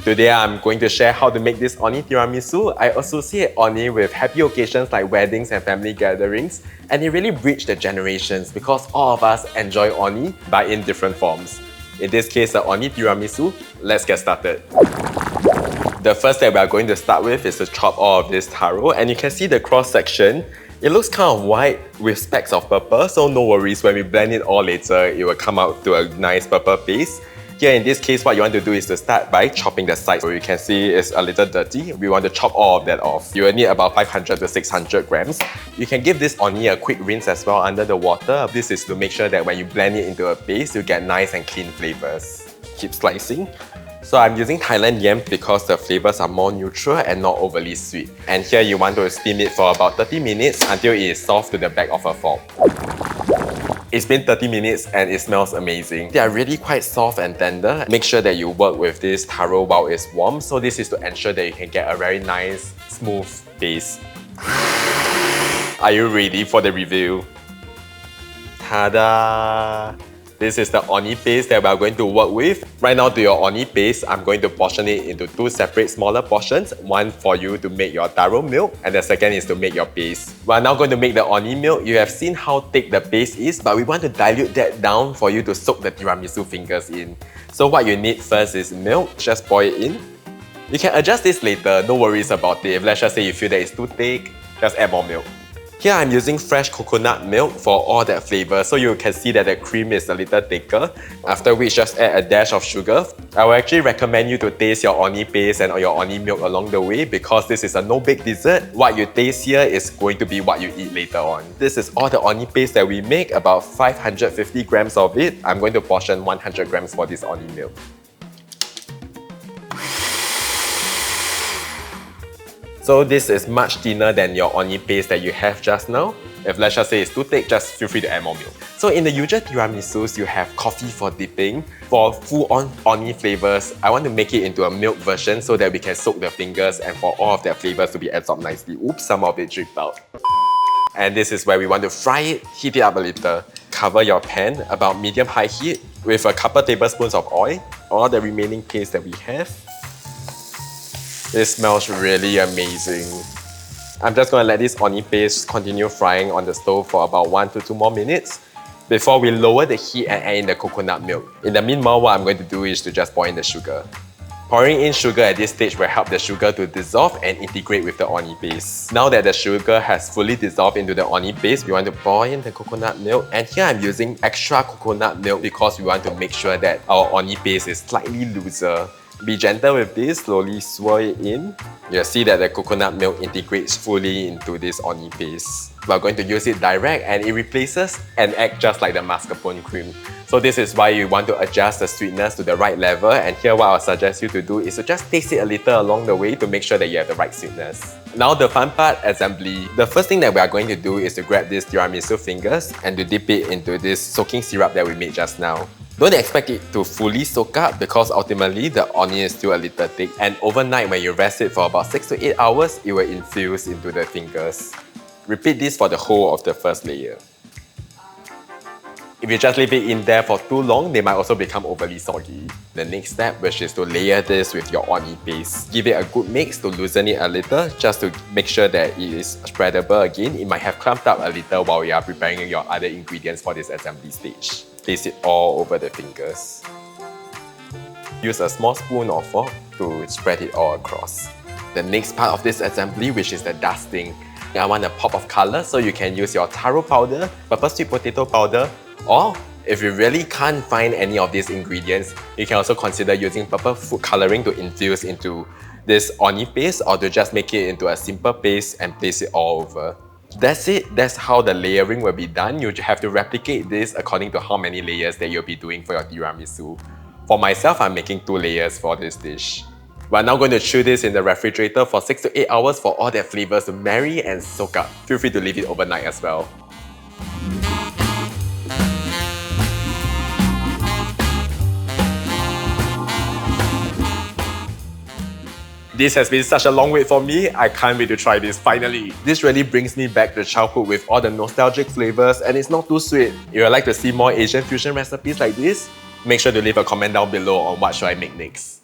Today I'm going to share how to make this Orh Nee Tiramisu. I associate Orh Nee with happy occasions like weddings and family gatherings, and it really bridged the generations because all of us enjoy Orh Nee but in different forms. In this case, the Orh Nee Tiramisu. Let's get started. The first step we are going to start with is to chop all of this taro, and you can see the cross section. It looks kind of white with specks of purple, so no worries, when we blend it all later, it will come out to a nice purple paste. Here in this case, what you want to do is to start by chopping the sides. So you can see it's a little dirty. We want to chop all of that off. You will need about 500 to 600 grams. You can give this Orh Nee a quick rinse as well under the water. This is to make sure that when you blend it into a paste, you get nice and clean flavors. Keep slicing. So I'm using Thailand yam because the flavors are more neutral and not overly sweet. And here you want to steam it for about 30 minutes until it is soft to the back of a fork. It's been 30 minutes and it smells amazing. They are really quite soft and tender. Make sure that you work with this taro while it's warm. So this is to ensure that you can get a very nice, smooth paste. Are you ready for the review? Ta-da! This is the Orh Nee paste that we are going to work with. Right now, to your Orh Nee paste, I'm going to portion it into two separate smaller portions. One for you to make your taro milk, and the second is to make your paste. We are now going to make the Orh Nee milk. You have seen how thick the paste is, but we want to dilute that down for you to soak the tiramisu fingers in. So what you need first is milk. Just pour it in. You can adjust this later, no worries about it. If let's just say you feel that it's too thick, just add more milk. Here I'm using fresh coconut milk for all that flavor, so you can see that the cream is a little thicker. After which, just add a dash of sugar. I will actually recommend you to taste your Orh Nee paste and your Orh Nee milk along the way because this is a no-bake dessert. What you taste here is going to be what you eat later on. This is all the Orh Nee paste that we make, about 550 grams of it. I'm going to portion 100 grams for this Orh Nee milk. So this is much thinner than your Orh Nee paste that you have just now. If let's just say it's too thick, just feel free to add more milk. So in the usual tiramisus, you have coffee for dipping. For full-on Orh Nee flavors, I want to make it into a milk version so that we can soak the fingers and for all of their flavors to be absorbed nicely. Oops, some of it dripped out. And this is where we want to fry it, heat it up a little. Cover your pan about medium-high heat with a couple tablespoons of oil, all the remaining paste that we have. This smells really amazing. I'm just going to let this Orh Nee paste continue frying on the stove for about 1 to 2 more minutes before we lower the heat and add in the coconut milk. In the meanwhile, what I'm going to do is to just pour in the sugar. Pouring in sugar at this stage will help the sugar to dissolve and integrate with the Orh Nee paste. Now that the sugar has fully dissolved into the Orh Nee paste, we want to pour in the coconut milk. And here I'm using extra coconut milk because we want to make sure that our Orh Nee paste is slightly looser. Be gentle with this, slowly swirl it in. You'll see that the coconut milk integrates fully into this Orh Nee paste. We're going to use it direct and it replaces and acts just like the mascarpone cream. So this is why you want to adjust the sweetness to the right level, and here what I'll suggest you to do is to just taste it a little along the way to make sure that you have the right sweetness. Now the fun part, assembly. The first thing that we are going to do is to grab this tiramisu fingers and to dip it into this soaking syrup that we made just now. Don't expect it to fully soak up because ultimately the Orh Nee is still a little thick, and overnight when you rest it for about 6 to 8 hours, it will infuse into the fingers. Repeat this for the whole of the first layer. If you just leave it in there for too long, they might also become overly soggy. The next step, which is to layer this with your Orh Nee paste. Give it a good mix to loosen it a little, just to make sure that it is spreadable again. It might have clumped up a little while you are preparing your other ingredients for this assembly stage. Place it all over the fingers. Use a small spoon or fork to spread it all across. The next part of this assembly, which is the dusting. I want a pop of color, so you can use your taro powder, purple sweet potato powder, or if you really can't find any of these ingredients, you can also consider using purple food coloring to infuse into this Orh Nee paste, or to just make it into a simple paste and place it all over. That's it. That's how the layering will be done. You have to replicate this according to how many layers that you'll be doing for your tiramisu. For myself, I'm making 2 layers for this dish. We're now going to chill this in the refrigerator for 6 to 8 hours for all their flavors to marry and soak up. Feel free to leave it overnight as well. This has been such a long wait for me. I can't wait to try this finally. This really brings me back to childhood with all the nostalgic flavors, and it's not too sweet. If you'd like to see more Asian fusion recipes like this, make sure to leave a comment down below on what should I make next.